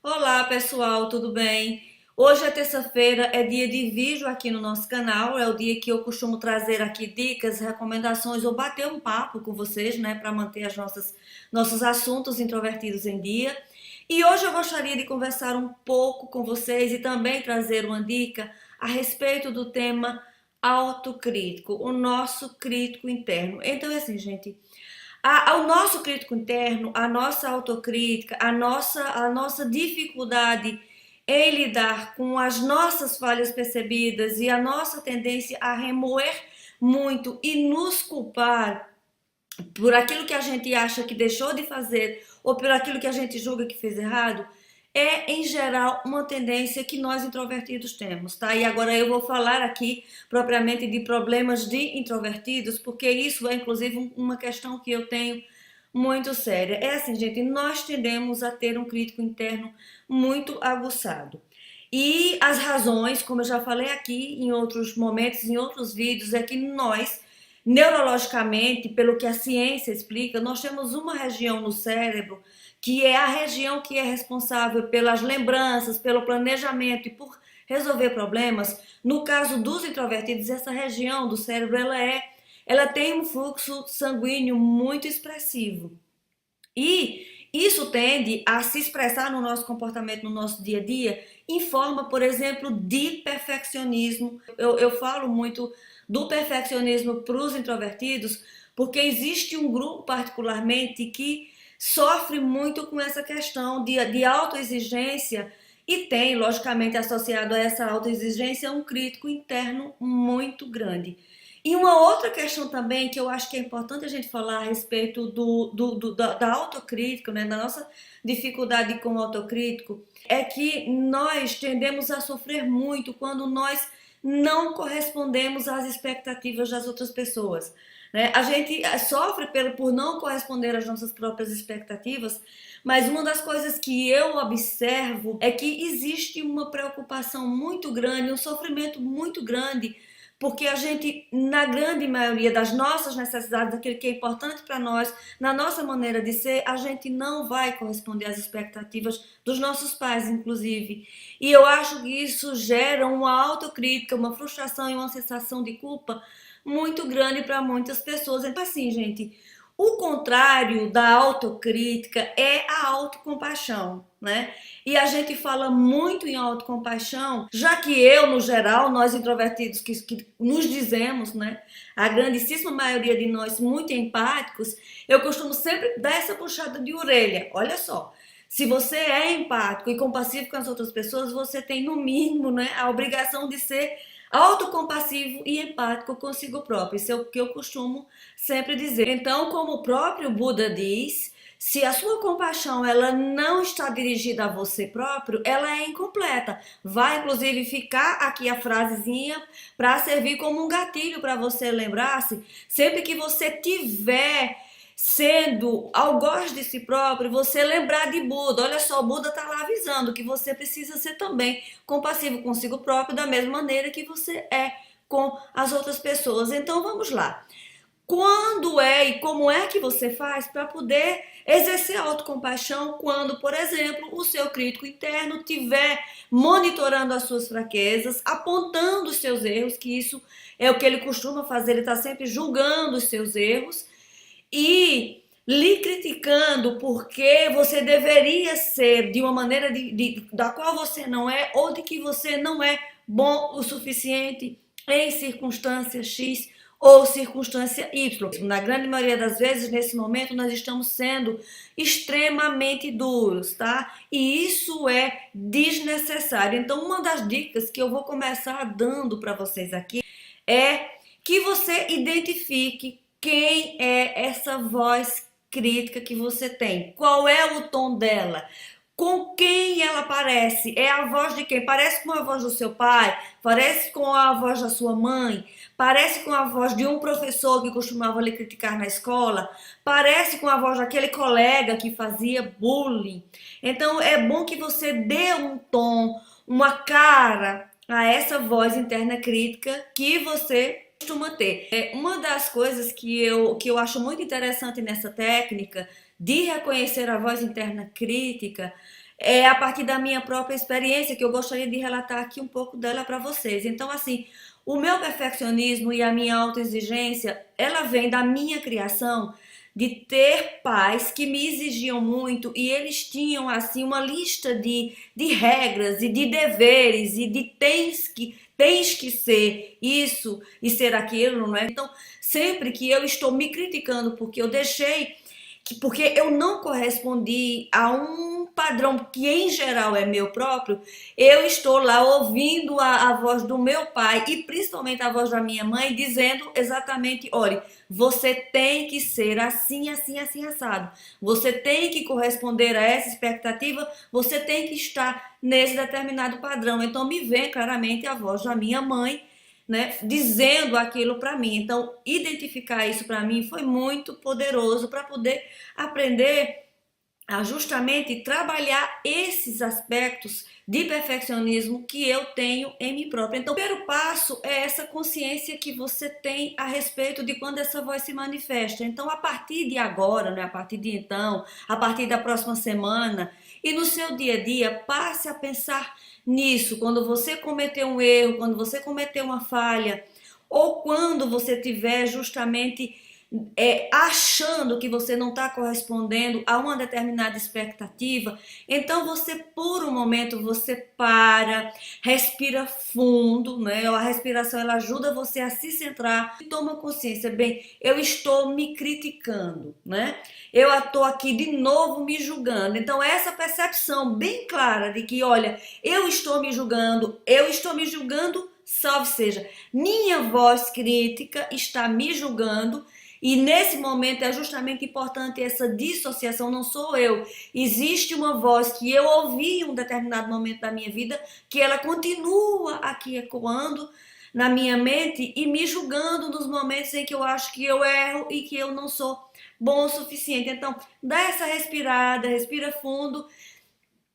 Olá pessoal, tudo bem? Hoje é terça-feira, é dia de vídeo aqui no nosso canal, é o dia que eu costumo trazer aqui dicas, recomendações ou bater um papo com vocês, né, para manter nossos assuntos introvertidos em dia. E hoje eu gostaria de conversar um pouco com vocês e também trazer uma dica a respeito do tema autocrítico, o nosso crítico interno. Então é assim, gente, ao nosso crítico interno, a nossa autocrítica, a nossa dificuldade em lidar com as nossas falhas percebidas e a nossa tendência a remoer muito e nos culpar por aquilo que a gente acha que deixou de fazer ou por aquilo que a gente julga que fez errado, é, em geral, uma tendência que nós introvertidos temos, tá? E agora eu vou falar aqui propriamente de problemas de introvertidos, porque isso é, inclusive, uma questão que eu tenho muito séria. É assim, gente, nós tendemos a ter um crítico interno muito aguçado. E as razões, como eu já falei aqui em outros momentos, em outros vídeos, é que nós, neurologicamente, pelo que a ciência explica, nós temos uma região no cérebro que é a região que é responsável pelas lembranças, pelo planejamento e por resolver problemas. No caso dos introvertidos, essa região do cérebro, ela tem um fluxo sanguíneo muito expressivo. E isso tende a se expressar no nosso comportamento, no nosso dia a dia, em forma, por exemplo, de perfeccionismo. Eu falo muito do perfeccionismo para os introvertidos, porque existe um grupo particularmente que sofre muito com essa questão de autoexigência e tem, logicamente, associado a essa autoexigência um crítico interno muito grande. E uma outra questão também que eu acho que é importante a gente falar a respeito da autocrítica, né, da nossa dificuldade com o autocrítico, é que nós tendemos a sofrer muito quando nós não correspondemos às expectativas das outras pessoas, né? A gente sofre por não corresponder às nossas próprias expectativas, mas uma das coisas que eu observo é que existe uma preocupação muito grande, um sofrimento muito grande, porque a gente, na grande maioria das nossas necessidades, daquilo que é importante para nós, na nossa maneira de ser, a gente não vai corresponder às expectativas dos nossos pais, inclusive. E eu acho que isso gera uma autocrítica, uma frustração e uma sensação de culpa muito grande para muitas pessoas. Então, assim, gente, o contrário da autocrítica é a autocompaixão, né? E a gente fala muito em autocompaixão, já que eu, no geral, nós introvertidos que nos dizemos, né? A grandíssima maioria de nós muito empáticos, eu costumo sempre dar essa puxada de orelha. Olha só, se você é empático e compassivo com as outras pessoas, você tem, no mínimo, né, a obrigação de ser autocompassivo e empático consigo próprio. Isso é o que eu costumo sempre dizer. Então, como o próprio Buda diz, se a sua compaixão ela não está dirigida a você próprio, ela é incompleta. Vai, inclusive, ficar aqui a frasezinha para servir como um gatilho para você lembrar-se. Sempre que você tiver sendo algoz de si próprio, você lembrar de Buda. Olha só, o Buda está lá avisando que você precisa ser também compassivo consigo próprio, da mesma maneira que você é com as outras pessoas. Então vamos lá. Quando é e como é que você faz para poder exercer autocompaixão quando, por exemplo, o seu crítico interno estiver monitorando as suas fraquezas, apontando os seus erros, que isso é o que ele costuma fazer, ele está sempre julgando os seus erros e lhe criticando porque você deveria ser de uma maneira da qual você não é, ou de que você não é bom o suficiente em circunstância X ou circunstância Y. Na grande maioria das vezes, nesse momento, nós estamos sendo extremamente duros, tá? E isso é desnecessário. Então, uma das dicas que eu vou começar dando para vocês aqui é que você identifique quem é essa voz crítica que você tem. Qual é o tom dela? Com quem ela parece? É a voz de quem? Parece com a voz do seu pai? Parece com a voz da sua mãe? Parece com a voz de um professor que costumava lhe criticar na escola? Parece com a voz daquele colega que fazia bullying? Então é bom que você dê um tom, uma cara a essa voz interna crítica que você costuma ter. Uma das coisas que eu acho muito interessante nessa técnica, de reconhecer a voz interna crítica é a partir da minha própria experiência, que eu gostaria de relatar aqui um pouco dela para vocês. Então, assim, o meu perfeccionismo e a minha autoexigência, ela vem da minha criação de ter pais que me exigiam muito e eles tinham, assim, uma lista de regras e de deveres e de tens que ser isso e ser aquilo, não é? Então, sempre que eu estou me criticando porque eu deixei porque eu não correspondi a um padrão que em geral é meu próprio, eu estou lá ouvindo a voz do meu pai e principalmente a voz da minha mãe dizendo exatamente, olha, você tem que ser assim, assim, assim, assado. Você tem que corresponder a essa expectativa, você tem que estar nesse determinado padrão. Então me vem claramente a voz da minha mãe, né, dizendo aquilo para mim. Então, identificar isso para mim foi muito poderoso para poder aprender a justamente trabalhar esses aspectos de perfeccionismo que eu tenho em mim própria. Então, o primeiro passo é essa consciência que você tem a respeito de quando essa voz se manifesta. Então, a partir de agora, né, a partir de então, a partir da próxima semana e no seu dia a dia, passe a pensar nisso. Quando você cometer um erro, quando você cometer uma falha, ou quando você tiver justamente achando que você não está correspondendo a uma determinada expectativa, então você, por um momento, você para, respira fundo, né? A respiração ela ajuda você a se centrar e toma consciência, bem, eu estou me criticando, né? Eu estou aqui de novo me julgando. Então essa percepção bem clara de que, olha, eu estou me julgando, salve seja, minha voz crítica está me julgando. E nesse momento é justamente importante essa dissociação, não sou eu. Existe uma voz que eu ouvi em um determinado momento da minha vida, que ela continua aqui ecoando na minha mente e me julgando nos momentos em que eu acho que eu erro e que eu não sou bom o suficiente. Então, dá essa respirada, respira fundo,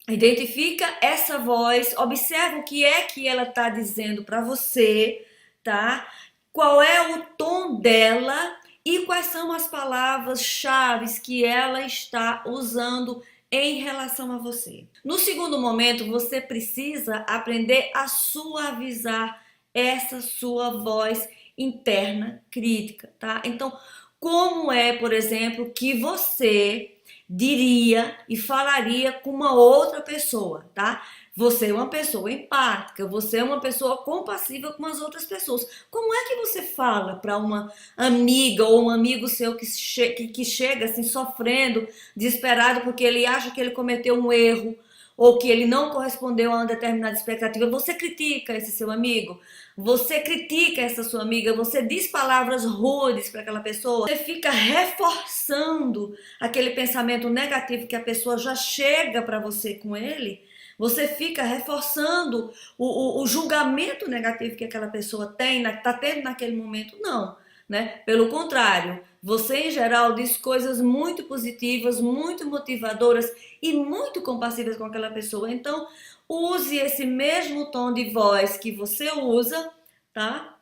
identifica essa voz, observa o que é que ela está dizendo para você, tá? Qual é o tom dela e quais são as palavras-chave que ela está usando em relação a você. No segundo momento, você precisa aprender a suavizar essa sua voz interna crítica, tá? Então, como é, por exemplo, que você diria e falaria com uma outra pessoa, tá? Você é uma pessoa empática, você é uma pessoa compassiva com as outras pessoas. Como é que você fala para uma amiga ou um amigo seu que chega assim sofrendo, desesperado porque ele acha que ele cometeu um erro ou que ele não correspondeu a uma determinada expectativa? Você critica esse seu amigo? Você critica essa sua amiga? Você diz palavras rudes para aquela pessoa? Você fica reforçando aquele pensamento negativo que a pessoa já chega para você com ele? Você fica reforçando o julgamento negativo que aquela pessoa tem, está tendo naquele momento? Não, né? Pelo contrário, você em geral diz coisas muito positivas, muito motivadoras e muito compassivas com aquela pessoa. Então, use esse mesmo tom de voz que você usa, tá?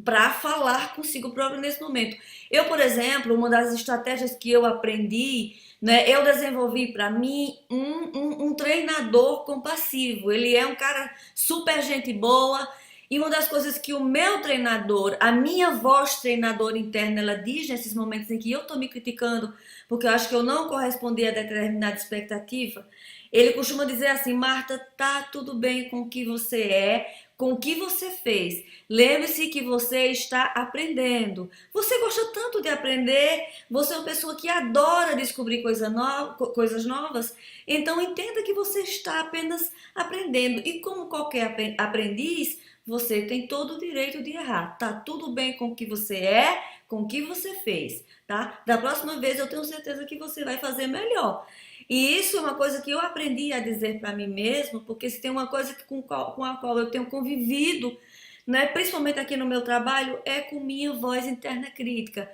Para falar consigo próprio nesse momento. Eu, por exemplo, uma das estratégias que eu aprendi, né, eu desenvolvi para mim um treinador compassivo. Ele é um cara super gente boa. E uma das coisas que o meu treinador, a minha voz treinadora interna, ela diz nesses momentos em que eu estou me criticando, porque eu acho que eu não correspondi a determinada expectativa, ele costuma dizer assim: Marta, tá tudo bem com o que você é, com o que você fez. Lembre-se que você está aprendendo. Você gosta tanto de aprender, você é uma pessoa que adora descobrir coisas novas, então entenda que você está apenas aprendendo. E como qualquer aprendiz, você tem todo o direito de errar. Tá tudo bem com o que você é, com o que você fez, tá? Da próxima vez eu tenho certeza que você vai fazer melhor. E isso é uma coisa que eu aprendi a dizer para mim mesmo, porque se tem uma coisa com a qual eu tenho convivido, né, principalmente aqui no meu trabalho, é com minha voz interna crítica.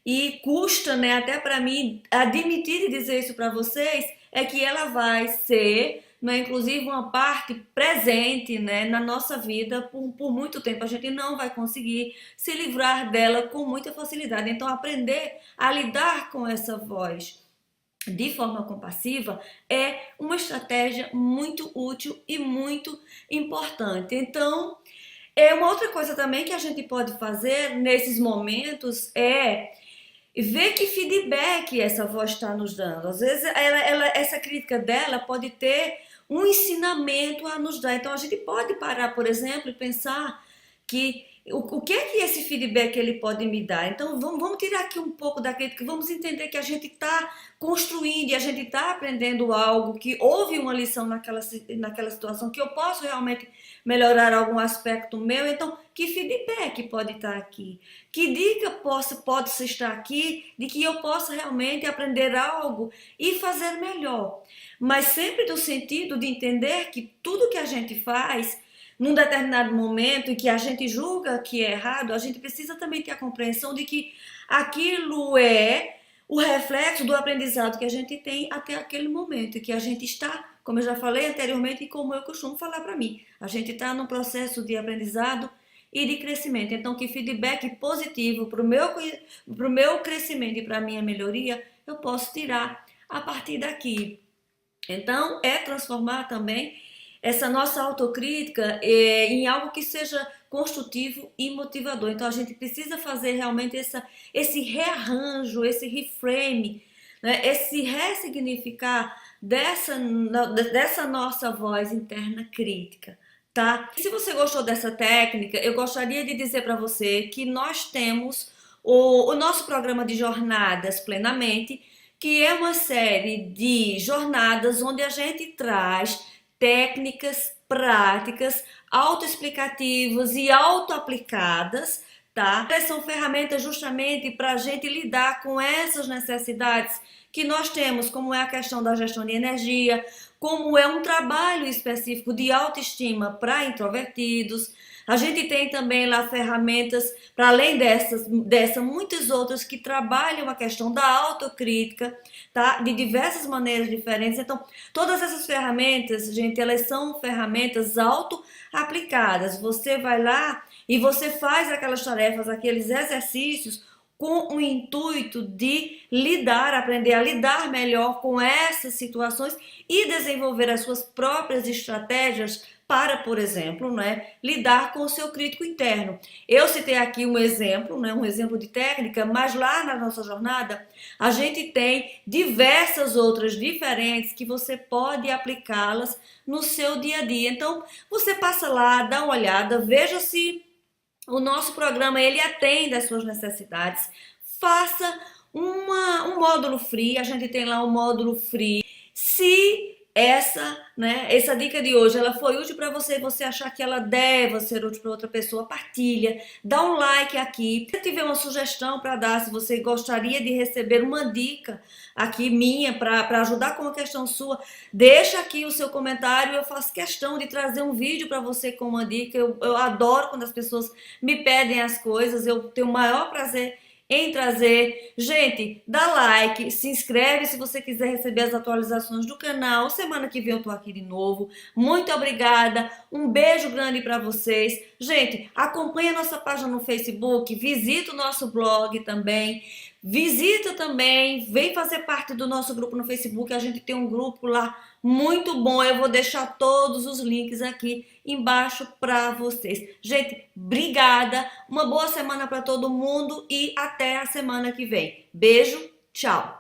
E custa, né, até para mim admitir e dizer isso para vocês, é que ela vai ser, né, inclusive uma parte presente, né, na nossa vida por muito tempo. A gente não vai conseguir se livrar dela com muita facilidade. Então, aprender a lidar com essa voz de forma compassiva é uma estratégia muito útil e muito importante. Então, uma outra coisa também que a gente pode fazer nesses momentos é ver que feedback essa voz está nos dando. Às vezes, essa crítica dela pode ter um ensinamento a nos dar. Então, a gente pode parar, por exemplo, e pensar que o que é que esse feedback ele pode me dar? Então, vamos tirar aqui um pouco da crítica, vamos entender que a gente está construindo e a gente está aprendendo algo, que houve uma lição naquela situação, que eu posso realmente melhorar algum aspecto meu. Então, que feedback pode estar aqui? Que dica pode estar aqui de que eu possa realmente aprender algo e fazer melhor? Mas sempre no sentido de entender que tudo que a gente faz num determinado momento em que a gente julga que é errado, a gente precisa também ter a compreensão de que aquilo é o reflexo do aprendizado que a gente tem até aquele momento, que a gente está, como eu já falei anteriormente e como eu costumo falar para mim, a gente está num processo de aprendizado e de crescimento. Então, que feedback positivo para o meu crescimento e para a minha melhoria, eu posso tirar a partir daqui. Então, transformar também essa nossa autocrítica em algo que seja construtivo e motivador. Então, a gente precisa fazer realmente esse rearranjo, esse reframe, né? Esse ressignificar dessa nossa voz interna crítica. Tá? Se você gostou dessa técnica, eu gostaria de dizer para você que nós temos o nosso programa de jornadas plenamente, que é uma série de jornadas onde a gente traz técnicas, práticas, autoexplicativas e autoaplicadas, tá? São ferramentas justamente para a gente lidar com essas necessidades que nós temos, como é a questão da gestão de energia, como é um trabalho específico de autoestima para introvertidos. A gente tem também lá ferramentas, para além dessas, muitas outras que trabalham a questão da autocrítica, tá? De diversas maneiras diferentes. Então, todas essas ferramentas, gente, elas são ferramentas auto-aplicadas. Você vai lá e você faz aquelas tarefas, aqueles exercícios com o intuito de aprender a lidar melhor com essas situações e desenvolver as suas próprias estratégias para, por exemplo, né, lidar com o seu crítico interno. Eu citei aqui um exemplo, né, um exemplo de técnica, mas lá na nossa jornada a gente tem diversas outras diferentes que você pode aplicá-las no seu dia a dia. Então, você passa lá, dá uma olhada, veja se o nosso programa ele atende às suas necessidades. Faça um módulo free, a gente tem lá um módulo free. Se essa dica de hoje ela foi útil para você, você achar que ela deve ser útil para outra pessoa, partilha, dá um like aqui. Se tiver uma sugestão para dar, se você gostaria de receber uma dica aqui minha para ajudar com uma questão sua, deixa aqui o seu comentário. Eu faço questão de trazer um vídeo para você com uma dica. Eu adoro quando as pessoas me pedem as coisas, eu tenho o maior prazer em trazer. Gente, dá like, se inscreve se você quiser receber as atualizações do canal. Semana que vem eu tô aqui de novo. Muito obrigada, um beijo grande para vocês. Gente, acompanhe a nossa página no Facebook, visita o nosso blog também. Visita também, vem fazer parte do nosso grupo no Facebook, a gente tem um grupo lá muito bom. Eu vou deixar todos os links aqui embaixo para vocês. Gente, obrigada, uma boa semana para todo mundo e até a semana que vem. Beijo, tchau!